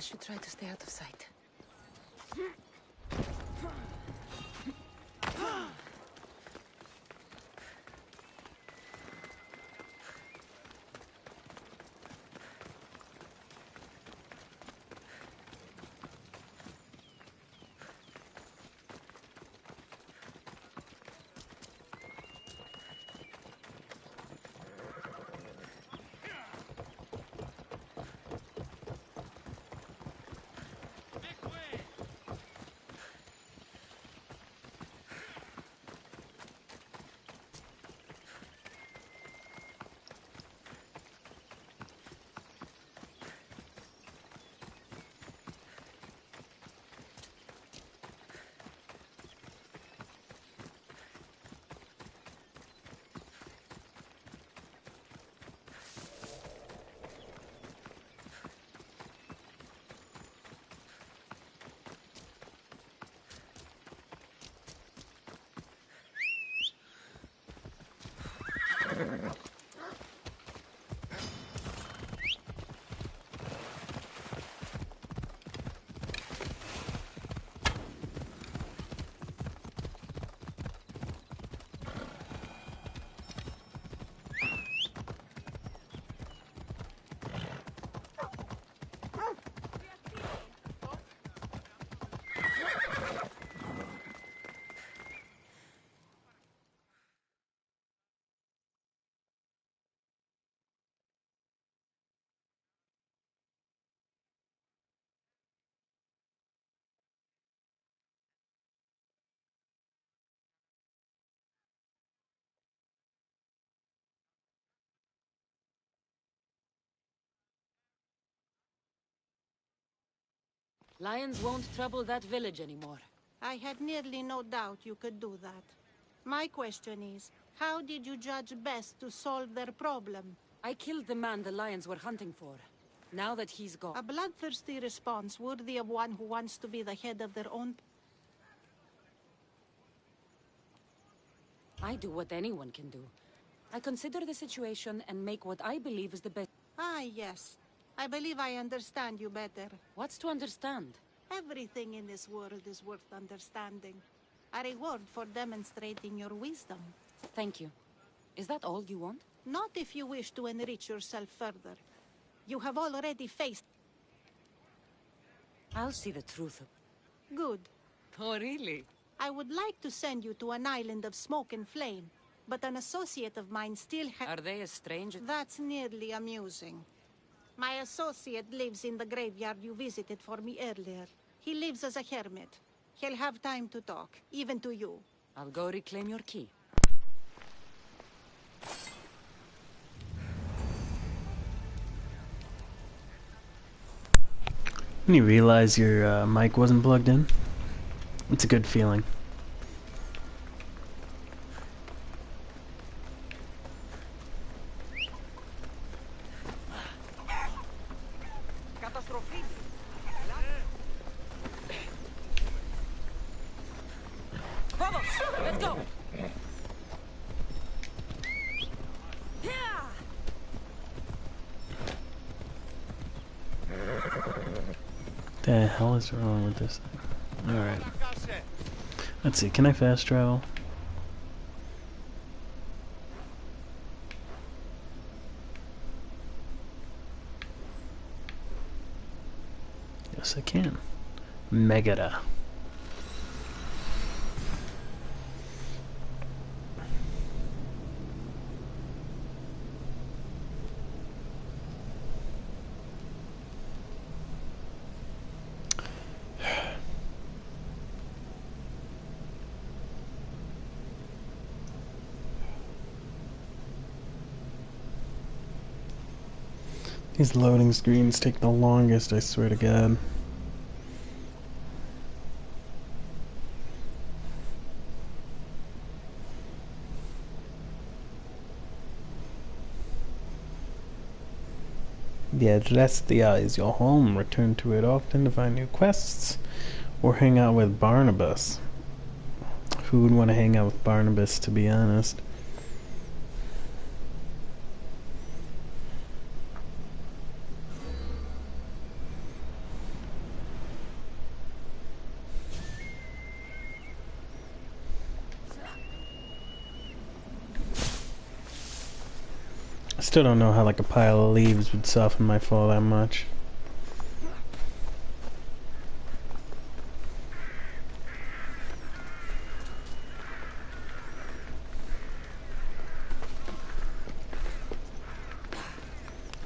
should try to stay out of sight. Lions won't trouble that village anymore. I had nearly no doubt you could do that. My question is, how did you judge best to solve their problem? I killed the man the lions were hunting for. Now that he's gone... A bloodthirsty response worthy of one who wants to be the head of their own... I do what anyone can do. I consider the situation and make what I believe is the best... Ah, yes. I believe I understand you better. What's to understand? Everything in this world is worth understanding. A reward for demonstrating your wisdom. Thank you. Is that all you want? Not if you wish to enrich yourself further. You have already faced... I'll see the truth. Good. Oh, really? I would like to send you to an island of smoke and flame, but an associate of mine still Are they as strange? That's nearly amusing. My associate lives in the graveyard you visited for me earlier. He lives as a hermit. He'll have time to talk, even to you. I'll go reclaim your key. When you realize your mic wasn't plugged in, it's a good feeling. Let's go! The hell is wrong with this thing? Alright. Let's see, can I fast travel? Yes, I can. Megara. These loading screens take the longest, I swear to God. The Adrestia is your home. Return to it often to find new quests or hang out with Barnabas. Who would want to hang out with Barnabas, to be honest? Still don't know how like a pile of leaves would soften my fall that much.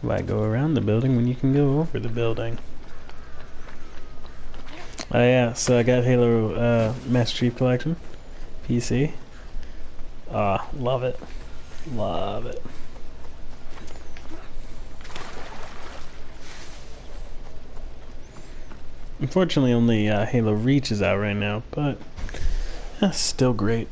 Why go around the building when you can go over the building? Oh yeah, so I got Halo Master Chief Collection. PC. Love it. Love it. Unfortunately only Halo Reach is out right now, but still great.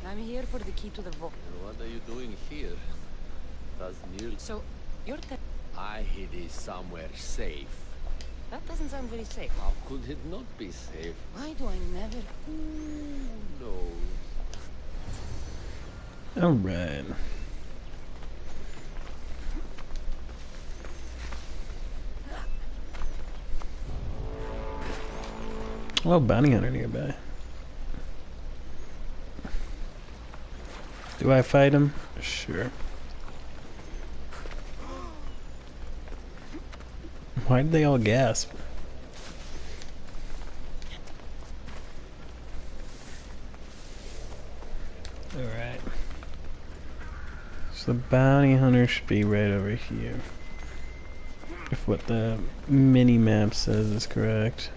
I'm here for the key to the vault. What are you doing here? Does Neil... So, you're I hid it somewhere safe. that doesn't sound very safe. How could it not be safe? Why do I never... Who knows? Alright. Well, bounty hunter nearby. Do I fight him? Sure. Why did they all gasp? Alright. So the bounty hunter should be right over here. If what the mini-map says is correct.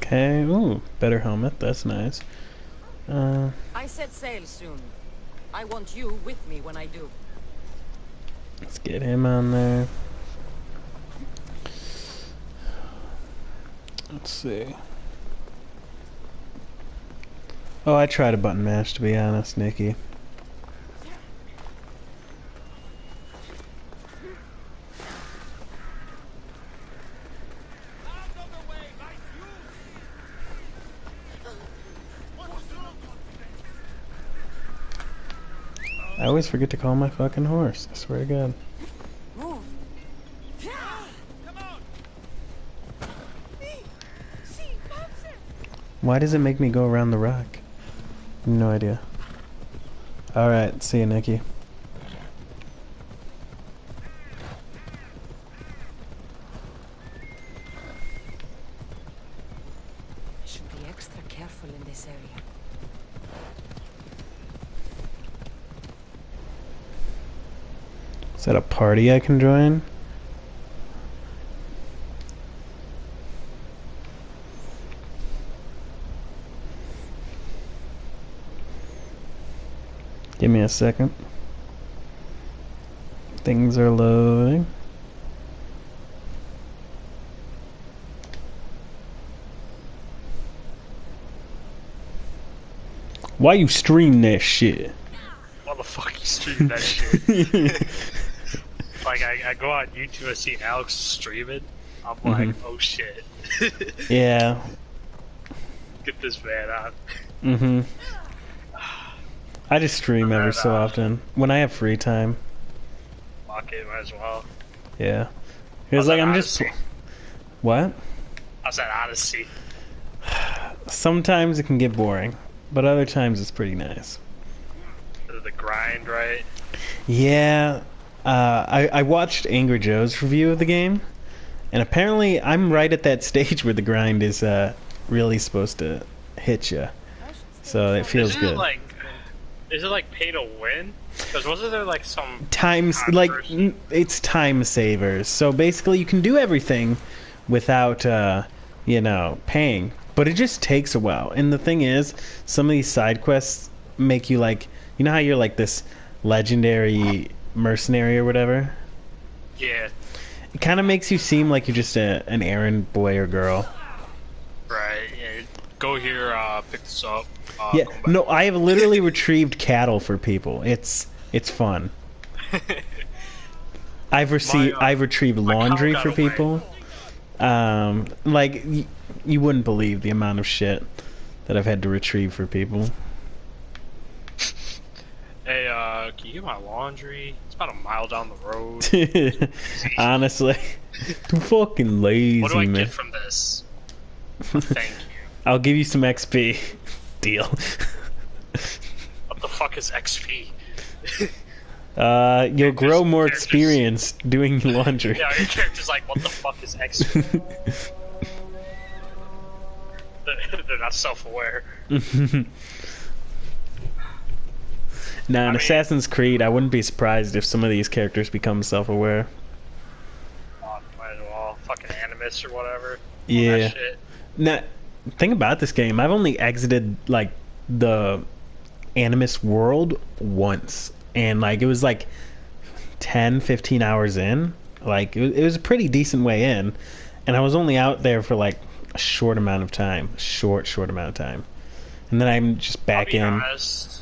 Okay, ooh, better helmet, that's nice. I set sail soon. I want you with me when I do. Let's get him on there. Let's see. Oh, I tried a button mash, to be honest, Nikki. I always forget to call my fucking horse, I swear to God. Move. Why does it make me go around the rock? No idea. Alright, see you, Nikki. I should be extra careful in this area. Is that a party I can join? Give me a second. Things are loading. Why you stream that shit? Why the fuck you stream that shit? Like, I go on YouTube and see Alex streaming. I'm like, oh shit. Yeah. Get this man on. Mm-hmm. I just stream every so often. When I have free time. Fuck it, might as well. Yeah. Because, like, I'm just... What? How's that Odyssey? Sometimes it can get boring. But other times it's pretty nice. The grind, right? Yeah. I watched Angry Joe's review of the game. And apparently I'm right at that stage where the grind is really supposed to hit you. So it feels good. Is it like pay to win? Because wasn't there like some times like controversy? it's time savers. So basically, you can do everything without paying, but it just takes a while. And the thing is, some of these side quests make you like, you know how you're like this legendary mercenary or whatever. Yeah. It kind of makes you seem like you're just an errand boy or girl. Right. Yeah. Go here. Pick this up. Yeah. Come back. No, I have literally retrieved cattle for people. It's fun. I've retrieved laundry cow for got away. people. Like you wouldn't believe the amount of shit that I've had to retrieve for people. Hey, can you get my laundry? It's about a mile down the road. Honestly, too fucking lazy, What do I man. get from this? Thank you. I'll give you some XP. Deal. What the fuck is XP? You'll grow more characters- experience doing laundry. Yeah, your character's like, what the fuck is XP? They're not self-aware. Now, in mean- Assassin's Creed, I wouldn't be surprised if some of these characters become self-aware. Might as well. Fucking animus or whatever. All Yeah. that shit. Now, thing about this game, I've only exited like the Animus world once, and like it was like 10-15 hours in. Like it was a pretty decent way in, and I was only out there for like a short amount of time, short amount of time, and then I'm just I'll back be in. honest,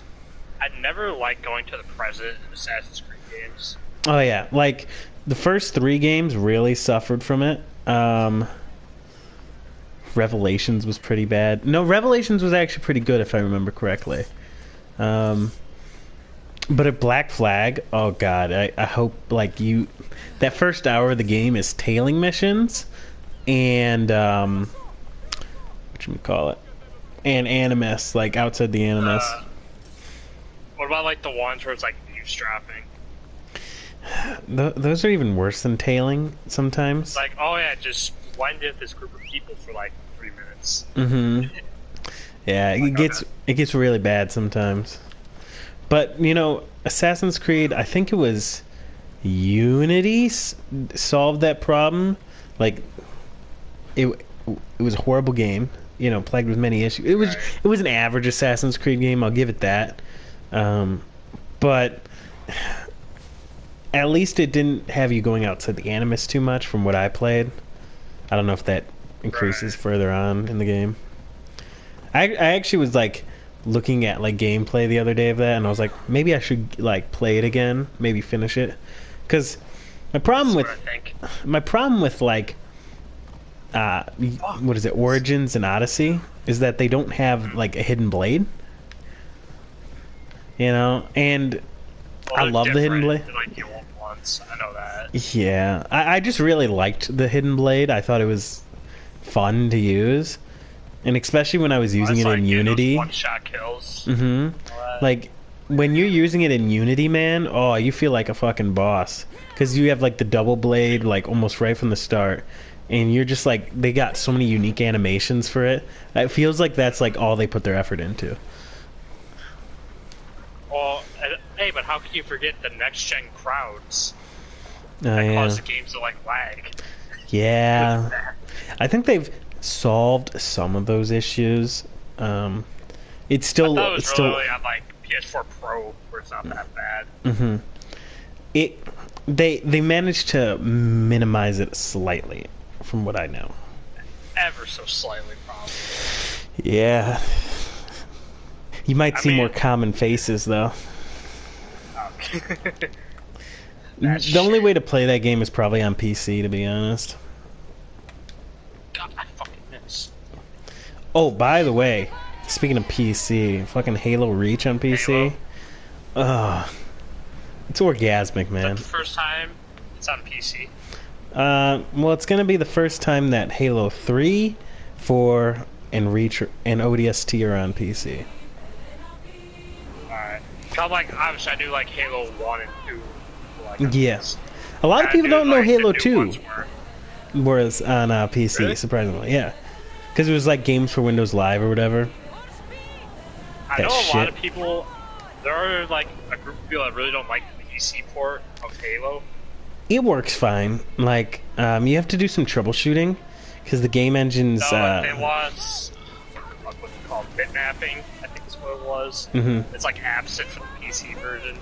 I never liked going to the present in Assassin's Creed games. Oh yeah, like the first 3 games really suffered from it. Revelations was pretty bad. No, Revelations was actually pretty good if I remember correctly. But at Black Flag, oh god, I hope like that first hour of the game is tailing missions and whatchamacallit, and Animus, like outside the Animus. What about like the ones where it's like eavesdropping? Those are even worse than tailing sometimes. It's like, oh yeah, just blend in with this group of people for like 3 minutes. Mm-hmm. Yeah, it gets really bad sometimes. But Assassin's Creed, I think it was Unity solved that problem. Like it was a horrible game, plagued with many issues. It was an average Assassin's Creed game. I'll give it that. But at least it didn't have you going outside the Animus too much. From what I played, I don't know if that increases further on in the game. I actually was like looking at like gameplay the other day of that, and I was like, maybe I should like play it again, maybe finish it, because my problem with like what is it, Origins and Odyssey, is that they don't have like a hidden blade, and I love the hidden blade. Like the old ones, I know that. Yeah, I just really liked the hidden blade. I thought it was fun to use, and especially when I was using it in Unity. One-shot kills. Mm-hmm. Like when you're using it in Unity, man, oh, you feel like a fucking boss, because you have like the double blade like almost right from the start, and you're just like, they got so many unique animations for it. It feels like that's like all they put their effort into. Well, hey, but how can you forget the next-gen crowds Oh, that yeah. cause the games to like lag? Yeah, I think they've solved some of those issues. It's still, I thought it was really on like PS4 Pro, where it's not that bad. Mm-hmm. They managed to minimize it slightly, from what I know. Ever so slightly, probably. Yeah, you might see mean- more common faces though. Okay. The only way to play that game is probably on PC, to be honest. God, I fucking miss. Oh, by the way, speaking of PC, fucking Halo Reach on PC. Ugh. It's orgasmic, man. That's the first time it's on PC. Well, it's gonna be the first time that Halo 3, 4, and Reach and ODST are on PC. Alright. I'm like, obviously I do like Halo 1 and 2. Like, Yes. A lot of people don't know Halo 2 was on PC, Really? surprisingly. Yeah. Because it was like Games for Windows Live or whatever. I that know a lot shit. of people there are like a group of people that really don't like the PC port of Halo. It works fine. Like, you have to do some troubleshooting because the game engine's. No, they want what's it called, bitmapping. I think is what it was. Mm-hmm. It's like absent from the PC version.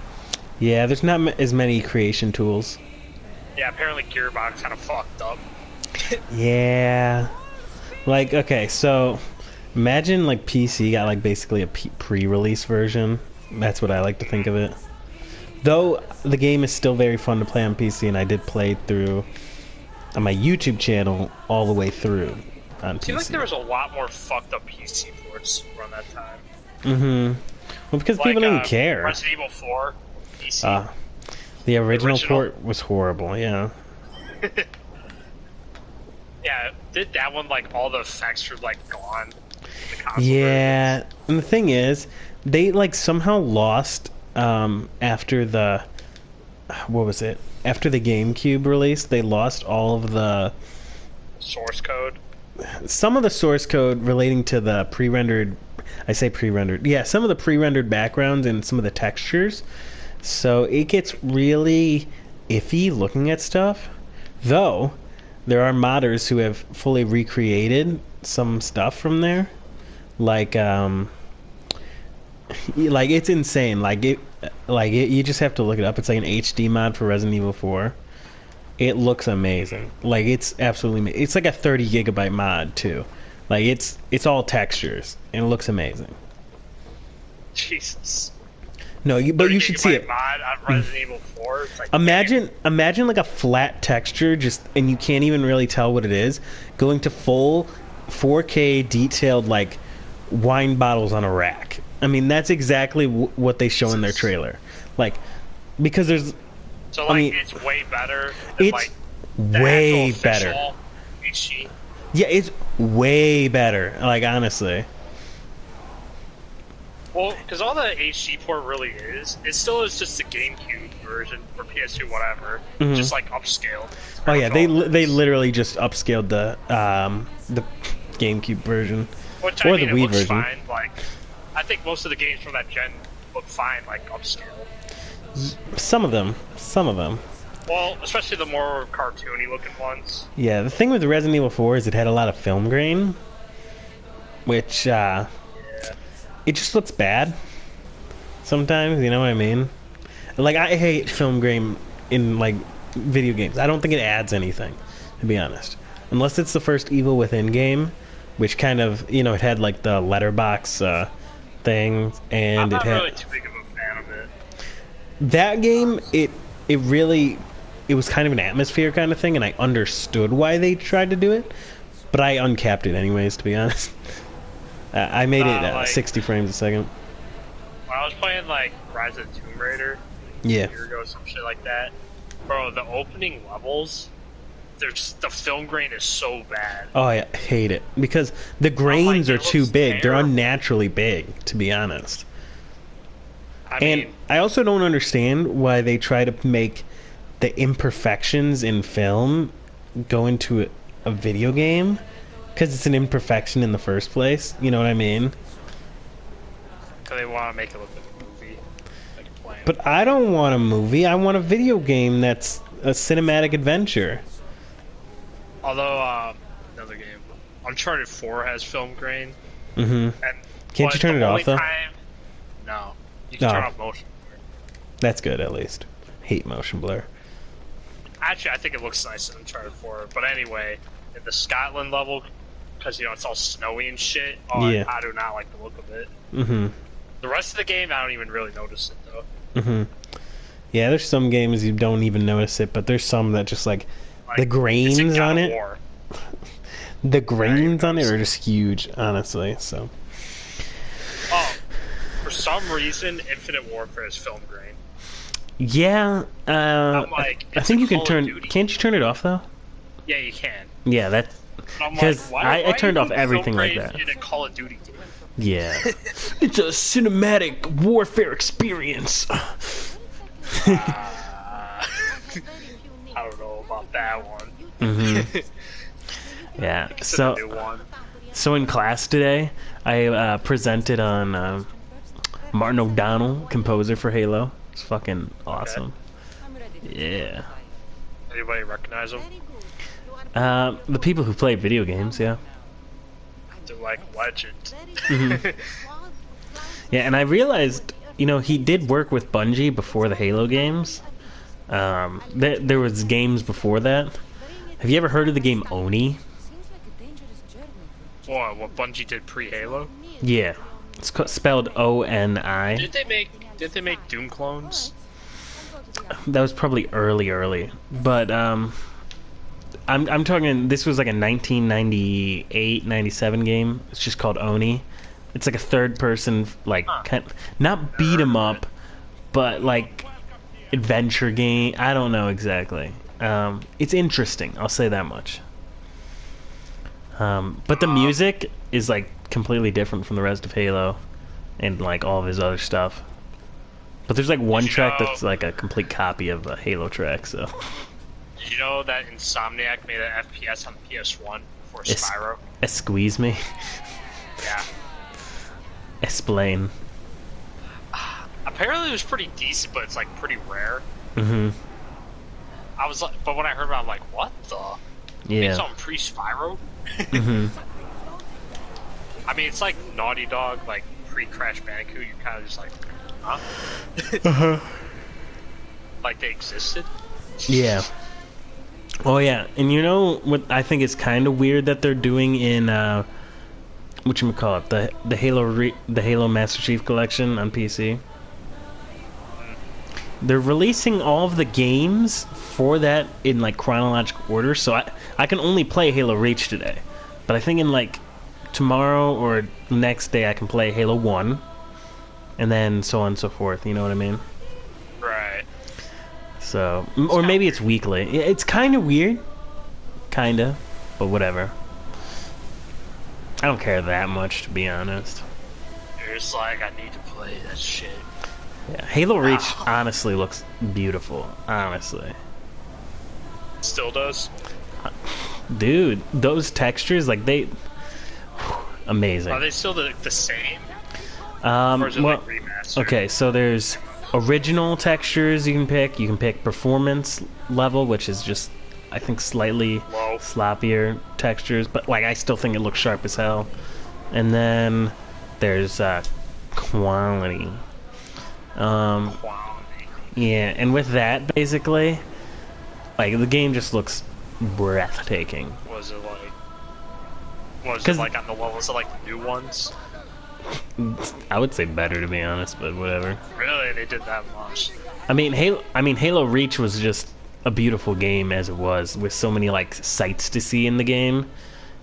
Yeah, there's not as many creation tools. Yeah, apparently Gearbox kind of fucked up. Yeah. Like, okay, so imagine like PC got like basically a pre-release version. That's what I like to think of it. Though the game is still very fun to play on PC, and I did play through on my YouTube channel all the way through on PC. I feel like there was a lot more fucked up PC ports around that time. Mm-hmm. Well, because like, people didn't care. Resident Evil 4 PC. The original port was horrible, yeah. Yeah, did that one, like, all the effects were, like, gone? Yeah, versions? And the thing is, they, like, somehow lost, after the... What was it? After the GameCube release, they lost all of the... Source code? Some of the source code relating to the pre-rendered... I say pre-rendered. Yeah, some of the pre-rendered backgrounds and some of the textures. So it gets really iffy looking at stuff. Though, there are modders who have fully recreated some stuff from there. Like it's insane. You just have to look it up. It's like an HD mod for Resident Evil 4. It looks amazing. Like, it's absolutely... It's like a 30 gigabyte mod, too. Like, it's all textures, and it looks amazing. Jesus. No, but you should see it. Mod on Resident Evil 4. It's like, imagine like a flat texture, and you can't even really tell what it is. Going to full 4K detailed like wine bottles on a rack. I mean, that's exactly what they show in their trailer. Like, because there's. So like, it's way better. Than, it's like, way better. HD. Yeah, it's way better. Like, honestly. Well, because all the HD port really is, it still is just the GameCube version or PS2, whatever, just like upscaled. Oh yeah, they literally just upscaled the GameCube version, which, or I mean, the Wii looks version. Fine. Like, I think most of the games from that gen look fine, like upscaled. Some of them. Well, especially the more cartoony looking ones. Yeah, the thing with Resident Evil 4 is it had a lot of film grain, which it just looks bad sometimes, you know what I mean? Like, I hate film grain in, like, video games. I don't think it adds anything, to be honest. Unless it's the first Evil Within game, which kind of, you know, it had, like, the letterbox thing, and I'm not really too big of a fan of it. That game, it was kind of an atmosphere kind of thing, and I understood why they tried to do it, but I uncapped it anyways, to be honest. I made it like, 60 frames a second. When I was playing, like, Rise of the Tomb Raider a year ago, some shit like that, bro, the opening levels, the film grain is so bad. Oh, I hate it. Because the grains are too big. Terrible. They're unnaturally big, to be honest. And I also don't understand why they try to make the imperfections in film go into a video game. Because it's an imperfection in the first place. You know what I mean? Because they want to make it look like a movie. Like but I don't want a movie. I want a video game that's a cinematic adventure. Although, another game. Uncharted 4 has film grain. Mm-hmm. Can't you turn it off, though? No. You can turn off motion blur. That's good, at least. Hate motion blur. Actually, I think it looks nice in Uncharted 4. But anyway, in the Scotland level, because, you know, it's all snowy and shit, I do not like the look of it. Mm-hmm. The rest of the game, I don't even really notice it, though. Mm-hmm. Yeah, there's some games you don't even notice it, but there's some that just, like the grains on it. The grains on it are just huge, honestly, so. Oh, for some reason, Infinite Warfare is film grain. Yeah, I'm like, I think you can turn... Can't you turn it off, though? Yeah, you can. Yeah, that's... Because I turned off everything like that. In a Call of Duty game? Yeah. It's a cinematic warfare experience. I don't know about that one. Mm-hmm. Yeah. So in class today, I presented on Martin O'Donnell, composer for Halo. It's fucking awesome. I'm ready to Yeah. Anybody recognize them? The people who play video games, yeah. They're like legends. Yeah, and I realized, you know, he did work with Bungie before the Halo games. There was games before that. Have you ever heard of the game Oni? Seems like a dangerous journey. What Bungie did pre-Halo? Yeah, it's spelled ONI. Did they make Doom clones? That was probably early, but I'm talking. This was like a 1998, 97 game. It's just called Oni. It's like a third-person, like not beat 'em up, but like adventure game. I don't know exactly. It's interesting. I'll say that much. But the music is like completely different from the rest of Halo, and like all of his other stuff. But there's like one track that's like a complete copy of a Halo track. So. Did you know that Insomniac made an FPS on the PS1 before Spyro? Squeeze me. Yeah. Explain. Apparently it was pretty decent, but it's like pretty rare. Mm-hmm. I was like, but when I heard about it, I'm like, what the? Yeah. It's on pre-Spyro? Mm-hmm. I mean, it's like Naughty Dog, like pre-Crash Bandicoot. You're kind of just like, huh? Uh-huh. Like they existed? Yeah. Oh yeah, and you know what I think is kind of weird that they're doing in whatchamacallit, the Halo Master Chief Collection on PC. They're releasing all of the games for that in like chronological order, so I can only play Halo Reach today. But I think in like tomorrow or the next day I can play Halo 1 and then so on and so forth, you know what I mean? Right. So, or maybe it's weekly. It's kind of weird. Kinda. But whatever. I don't care that much, to be honest. You're just like, I need to play that shit. Yeah, Halo Reach honestly looks beautiful. Honestly. Still does? Dude, those textures, like they... Amazing. Are they still the same? Or is it like remastered? Okay, so there's original textures you can pick. You can pick performance level, which is just, I think, slightly sloppier textures, but like I still think it looks sharp as hell. And then there's quality. Yeah, and with that, basically, like the game just looks breathtaking. Was it like on the levels of like the new ones? I would say better, to be honest, but whatever. Really, they did that much? I mean, Halo Reach was just a beautiful game as it was, with so many like sights to see in the game.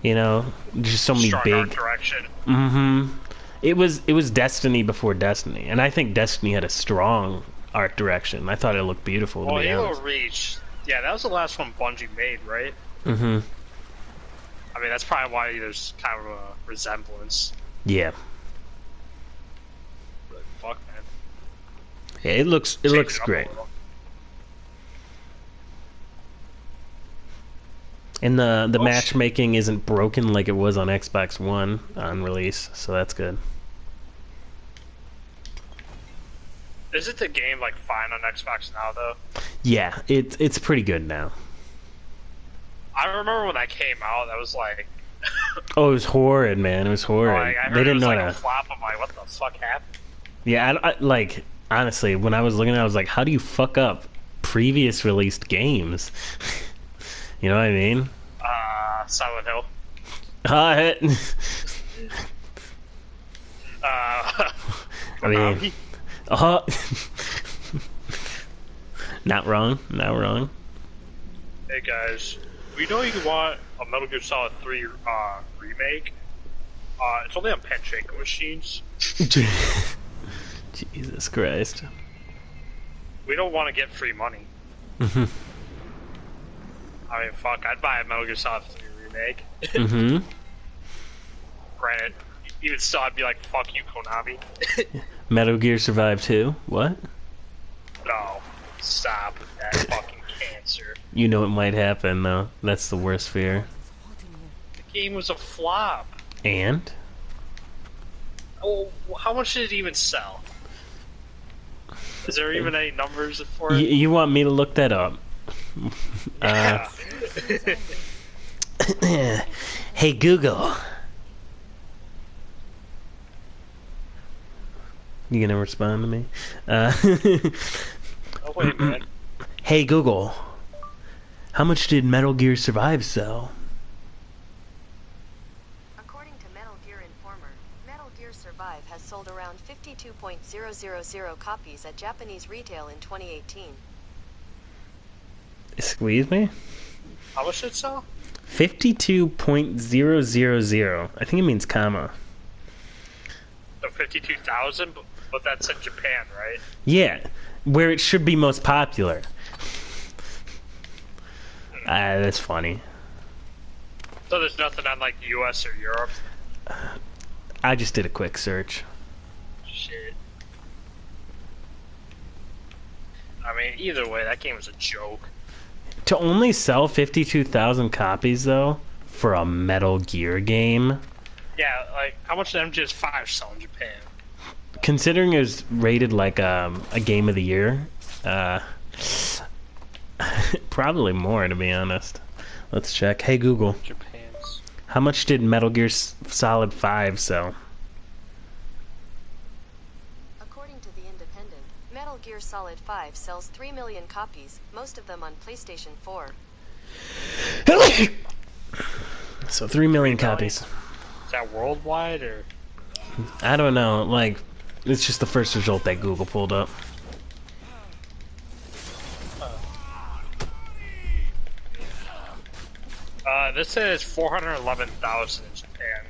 You know, just so many Strong big. art direction. Mm-hmm. It was Destiny before Destiny, and I think Destiny had a strong art direction. I thought it looked beautiful. Well, to be Halo honest. Reach, yeah, that was the last one Bungie made, right? Mm-hmm. I mean, that's probably why there's kind of a resemblance. Yeah. But fuck, man. Yeah, it looks great. And the matchmaking isn't broken like it was on Xbox One on release, so that's good. Isn't the game like fine on Xbox now though? Yeah, it's pretty good now. I remember when that came out, that was like Oh, it was horrid, man. It was horrid. like, I heard they didn't it was know like how a to. flop. I'm like, what the fuck happened? Yeah, I like honestly, when I was looking at it, I was like, how do you fuck up previous released games? You know what I mean? Silent Hill. I mean, not wrong, not wrong. Hey guys, we know you want a Metal Gear Solid 3 remake. It's only on Pachinko machines. Jesus Christ. We don't want to get free money. Mm-hmm. I mean, fuck, I'd buy a Metal Gear Solid 3 remake. Mm-hmm. Granted, even still, I'd be like, fuck you, Konami. Metal Gear Survive 2? What? No, stop with that fucking cancer. You know it might happen, though. That's the worst fear. The game was a flop. And? Oh, how much did it even sell? Is there even any numbers for it? You want me to look that up? Yeah. Hey Google. You gonna respond to me? Oh wait, man. Hey Google. How much did Metal Gear Survive sell? According to Metal Gear Informer, Metal Gear Survive has sold around 52,000 copies at Japanese retail in 2018. Excuse me? How much did it sell? 52.000. I think it means comma. So 52,000, but that's in Japan, right? Yeah, where it should be most popular. That's funny. So there's nothing on like US or Europe? I just did a quick search. Shit. I mean, either way, that game was a joke. To only sell 52,000 copies, though, for a Metal Gear game... Yeah, like, how much did MGS5 sell in Japan? Considering it was rated like a game of the year, probably more, to be honest. Let's check. Hey Google, Japan's. how much did Metal Gear Solid 5 sell? According to The Independent, Metal Gear Solid 5 sells 3 million copies, most of them on PlayStation 4. So 3 million copies. Is that worldwide, or? I don't know, like, it's just the first result that Google pulled up. This says 411,000 in Japan.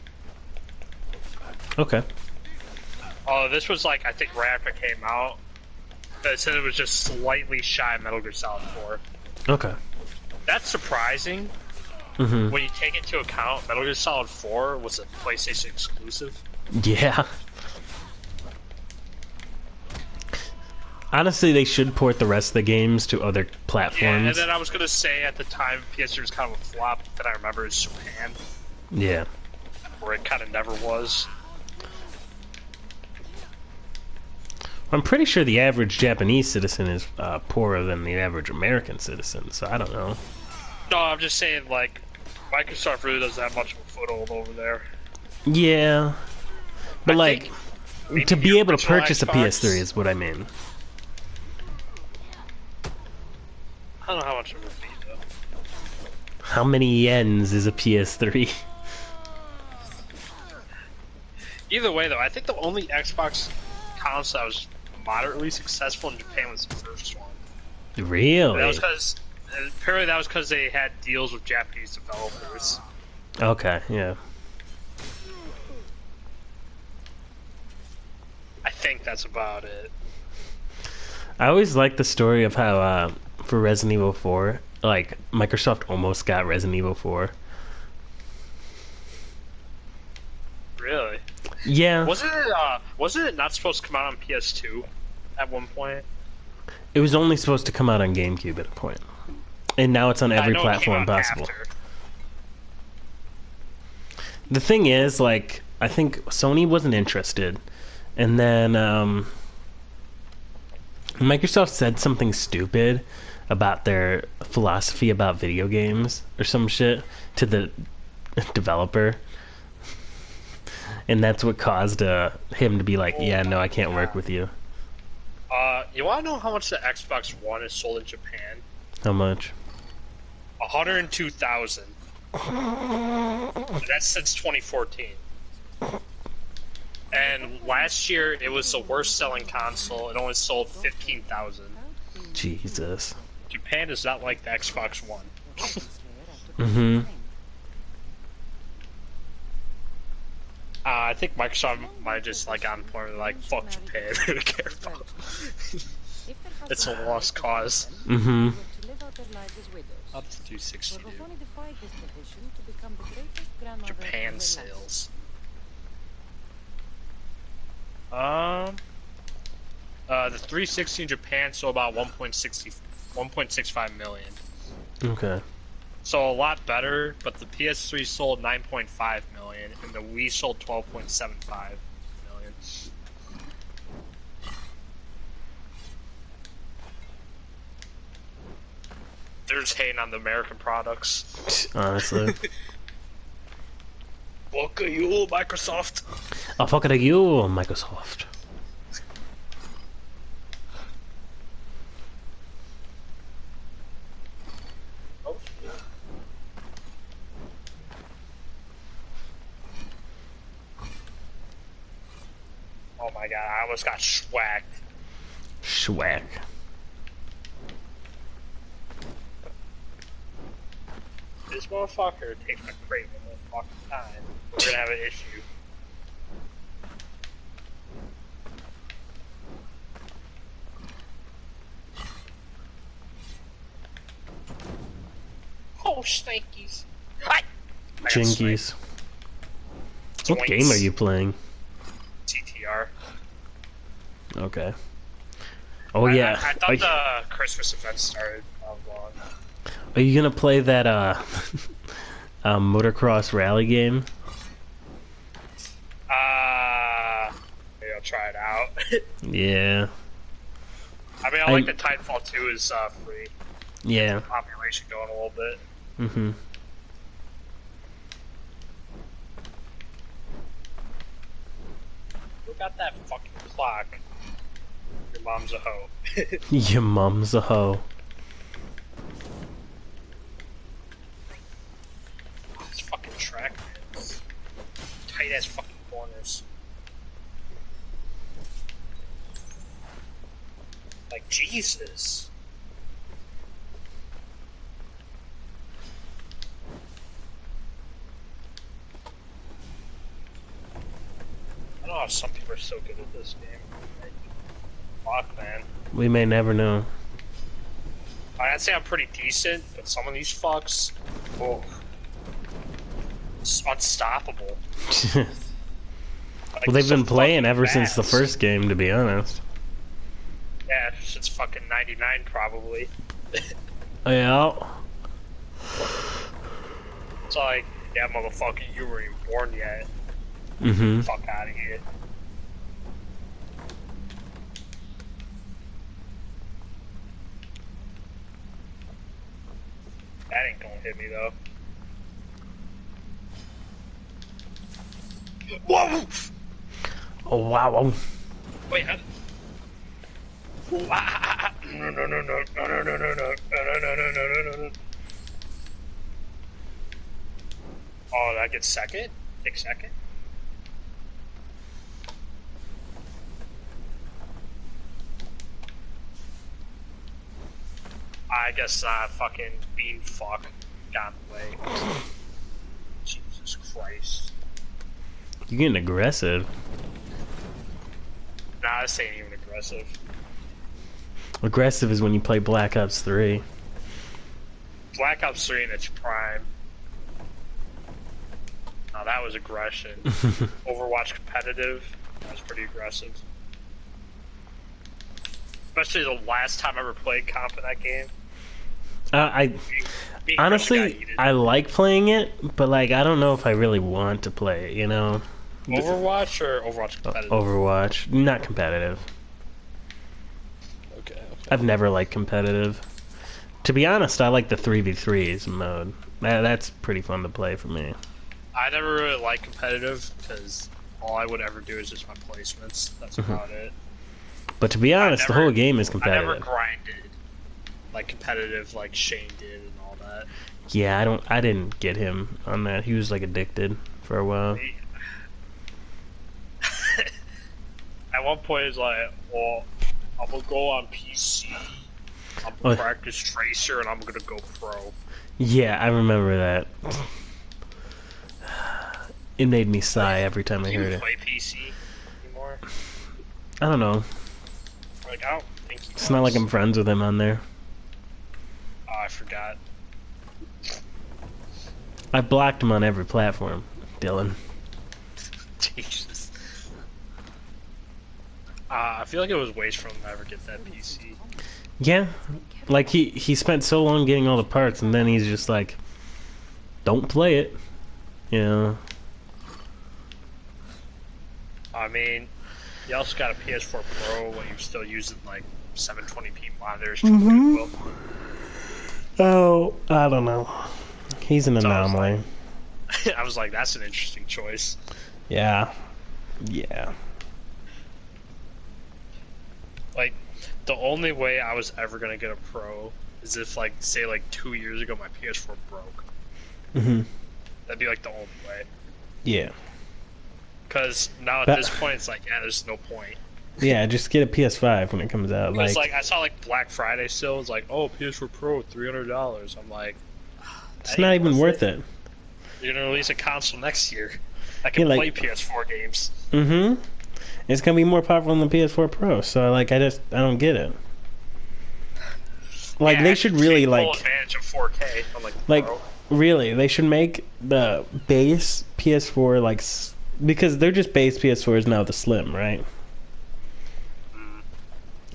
Okay. Oh, this was like, I think right after it came out. It said it was just slightly shy of Metal Gear Solid 4. Okay. That's surprising. Mm-hmm. When you take into account Metal Gear Solid 4 was a PlayStation exclusive. Yeah. Honestly, they should port the rest of the games to other platforms. Yeah, and then I was gonna say at the time PS3 was kind of a flop that I remember is Japan. Yeah. Where it kind of never was. I'm pretty sure the average Japanese citizen is poorer than the average American citizen, so I don't know. No, I'm just saying, like, Microsoft really doesn't have much of a foothold over there. Yeah. But, like, to be able to purchase Xbox, a PS3 is what I mean. I don't know how much it would be, though. How many yens is a PS3? Either way, though, I think the only Xbox console that was moderately successful in Japan was the first one. Really? That was because apparently that was because they had deals with Japanese developers. Okay, yeah. I think that's about it. I always like the story of how, for Resident Evil 4, like, Microsoft almost got Resident Evil 4. Really? Yeah. Wasn't it not supposed to come out on PS2 at one point? It was only supposed to come out on GameCube at a point. And now it's on every platform possible. After. The thing is, like, I think Sony wasn't interested. And then Microsoft said something stupid about their philosophy about video games or some shit to the developer. And that's what caused him to be like, yeah, no, I can't work with you. You want to know how much the Xbox One is sold in Japan? How much? 102,000. That's since 2014. And last year, it was the worst selling console. It only sold 15,000. Jesus. Japan is not like the Xbox One. Mm-hmm. I think Microsoft might just like on point where they're like, fuck Japan, they don't care about it. It's a lost cause. Mm-hmm. Up to 260. Japan sales. The 360 in Japan sold about 1.65 million. Okay. So a lot better, but the PS3 sold 9.5 million, and the Wii sold 12.75 million. They're just hating on the American products. Honestly. Fuck you, Microsoft. Oh, fuck it, you, Microsoft. Oh my god, I almost got schwacked. Schwack. This motherfucker takes a crate the whole fucking time. We're gonna have an issue. Oh, snakies. Hi! Jinkies. What Joints. game are you playing? TTR. Okay. Oh yeah. I thought the Christmas event started long. Are you gonna play that motocross rally game? Maybe I'll try it out. Yeah. I mean, I like that Titanfall 2 is free. Yeah. Population going a little bit. Mm-hmm. Who got that fucking clock? Your mom's a hoe. Your mom's a hoe. This fucking track, man. Tight ass fucking corners. Like, Jesus. I don't know how some people are so good at this game. Like, fuck, man. We may never know. I'd say I'm pretty decent, but some of these fucks, oh, it's unstoppable. Like, Well, they've been so playing fucking ever since the fast. first game, to be honest. Yeah, since fucking 99, probably. Yeah. It's like, yeah, motherfucker, you weren't even born yet. Mm-hmm. Fuck out of here. That ain't gonna hit me though. Whoa! Oh wow. Wait, how? No, no, no, no, no, no, no, no, no, no, no, no, no, no. Oh, that gets second? Take second? I guess fucking bean fuck got in the way. Jesus Christ. You're getting aggressive. Nah, this ain't even aggressive. Aggressive is when you play Black Ops 3. Black Ops 3 in its prime. Now that was aggression. Overwatch competitive, that was pretty aggressive. Especially the last time I ever played comp in that game. Being Honestly, I like playing it, but like I don't know if I really want to play it, you know? Overwatch or Overwatch competitive? Overwatch, not competitive. Okay. I've never liked competitive. To be honest, I like the 3v3s mode. That's pretty fun to play for me. I never really liked competitive because all I would ever do is just my placements. That's about it. But to be honest, the whole game is competitive. I never grinded like competitive like Shane did and all that. Yeah, I didn't get him on that. He was like addicted for a while. At one point, it's like, well, I'm gonna go on PC, I'm gonna practice Tracer, and I'm gonna go pro. Yeah, I remember that. It made me sigh every time I heard it. Do you play PC anymore? I don't know. Like, I don't think he It's not like I'm friends with him on there. Oh, I forgot. I blocked him on every platform, Dylan. Jesus. I feel like it was waste for him to ever get that PC. Yeah, like he spent so long getting all the parts, and then he's just like, don't play it, you know. I mean, you also got a PS4 Pro when you're still using like 720p monitors. Oh, I don't know. He's an anomaly. I was like, that's an interesting choice. Yeah. Yeah. Like, the only way I was ever gonna get a Pro is if, like, say, like 2 years ago, my PS4 broke. Mhm. That'd be like the only way. Yeah. Because now at this point, it's like, yeah, there's no point. Yeah, just get a PS5 when it comes out. Because like I saw like Black Friday still, it's like, oh, PS4 Pro, $300. I'm like, it's not even worth it. You're gonna release a console next year. I can play PS4 games. Mm-hmm. It's gonna be more powerful than the PS4 Pro, so like I don't get it. Like they should really full like advantage of 4K on like Pro. Really, they should make the base PS4 like because they're just base PS4s now, the Slim, right?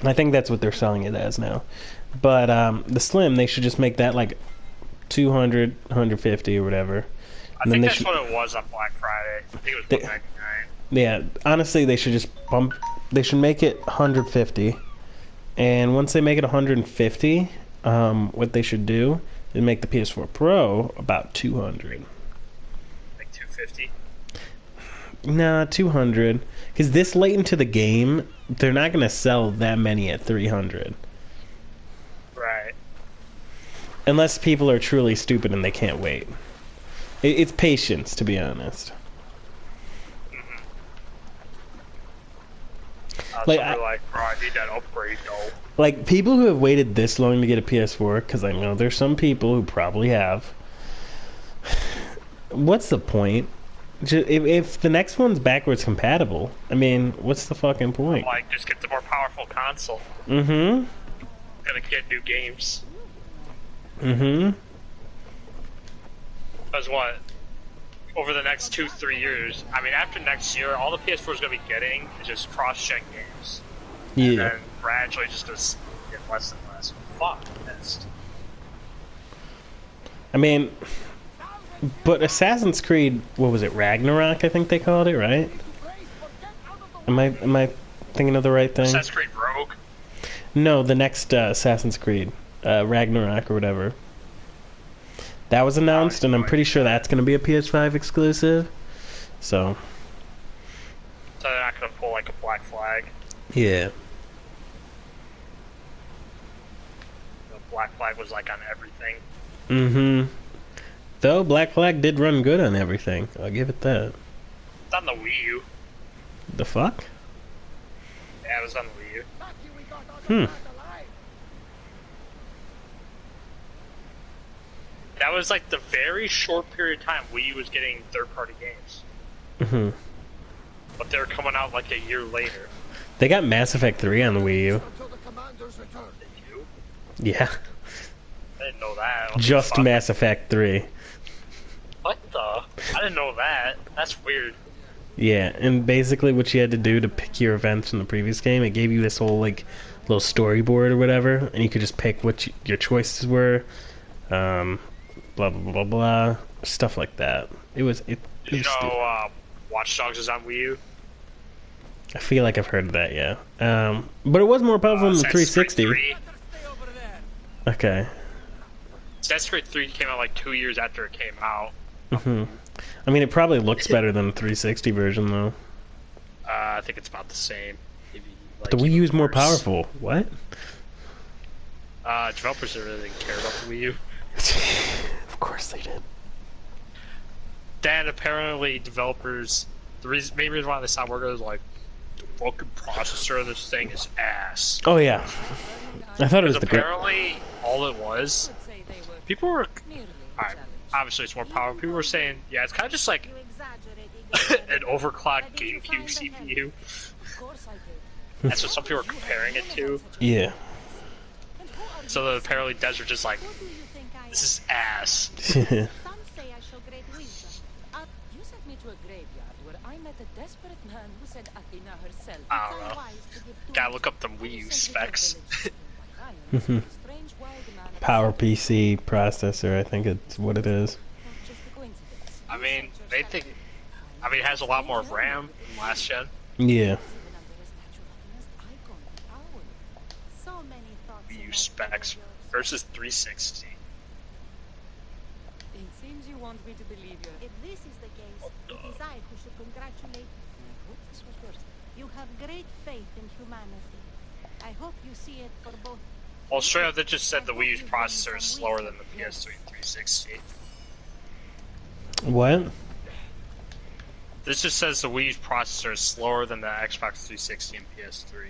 I think that's what they're selling it as now. But the Slim, they should just make that like 200, 150 or whatever. I think that's what it was on Black Friday. I think it was $199. Yeah, honestly, they should just bump. They should make it 150, and once they make it 150, what they should do is make the PS4 Pro about 200. Like 250. Nah, 200. Because this late into the game, they're not going to sell that many at 300. Right. Unless people are truly stupid and they can't wait. It's patience, to be honest. Like, bro, I need that upgrade, though. Like, people who have waited this long to get a PS4, because I know there's some people who probably have. What's the point? If the next one's backwards compatible, I mean, what's the fucking point? Like, just get the more powerful console. Mm-hmm. Gonna get new games. Mm-hmm. Because what? Over the next 2-3 years, I mean, after next year, all the PS4 is gonna be getting is just cross-gen games. Yeah. And then gradually just gonna get less and less. Fuck, pissed. I mean, but Assassin's Creed, what was it, Ragnarok? I think they called it, right? Am I thinking of the right thing? Assassin's Creed Rogue? No, the next Assassin's Creed, Ragnarok or whatever. That was announced, and I'm pretty sure that's going to be a PS5 exclusive. So they're not going to pull like a Black Flag. Yeah. The Black Flag was like on everything. Mm-hmm. Though Black Flag did run good on everything. I'll give it that. It's on the Wii U. The fuck? Yeah, it was on the Wii U. Hmm. That was like the very short period of time Wii U was getting third-party games. Mm-hmm. But they're coming out like a year later. They got Mass Effect 3 on the Wii U. Yeah. I didn't know that. Just Mass Effect 3. What the? I didn't know that. That's weird. Yeah, and basically what you had to do to pick your events from the previous game, it gave you this whole like little storyboard or whatever, and you could just pick what your choices were. Blah blah blah blah, stuff like that. It was Watch Dogs is on Wii U. I feel like I've heard of that, yeah. But it was more powerful than the 360. Okay. Assassin's Creed 3 came out like 2 years after it came out. Mm-hmm. I mean, it probably looks better than the 360 version, though. I think it's about the same. Maybe, like, the Wii U is more powerful. What? Developers really didn't care about the Wii U. Of course they did. Then apparently developers, main reason why they stopped working is like, the fucking processor of this thing is ass. Oh yeah, I thought it was apparently all it was. People were, alright, obviously it's more powerful. People were saying, yeah, it's kind of just like an overclocked GameCube CPU. That's what some people were comparing it to. Yeah. So apparently devs were just like, this is ass. I don't know. Gotta look up the Wii U specs. Power PC processor, I think it's what it is. I mean, it has a lot more RAM than last gen. Yeah. Wii U specs versus 360. It seems you want me to believe you. If this is the case, it is I who should congratulate you. I hope this was worth it. You have great faith in humanity. I hope you see it for both. Well, straight up, they just said the Wii U's processor is slower than the PS3 360. What? This just says the Wii U's processor is slower than the Xbox 360 and PS3.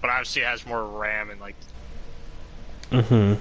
But obviously it has more RAM and like... Mm-hmm.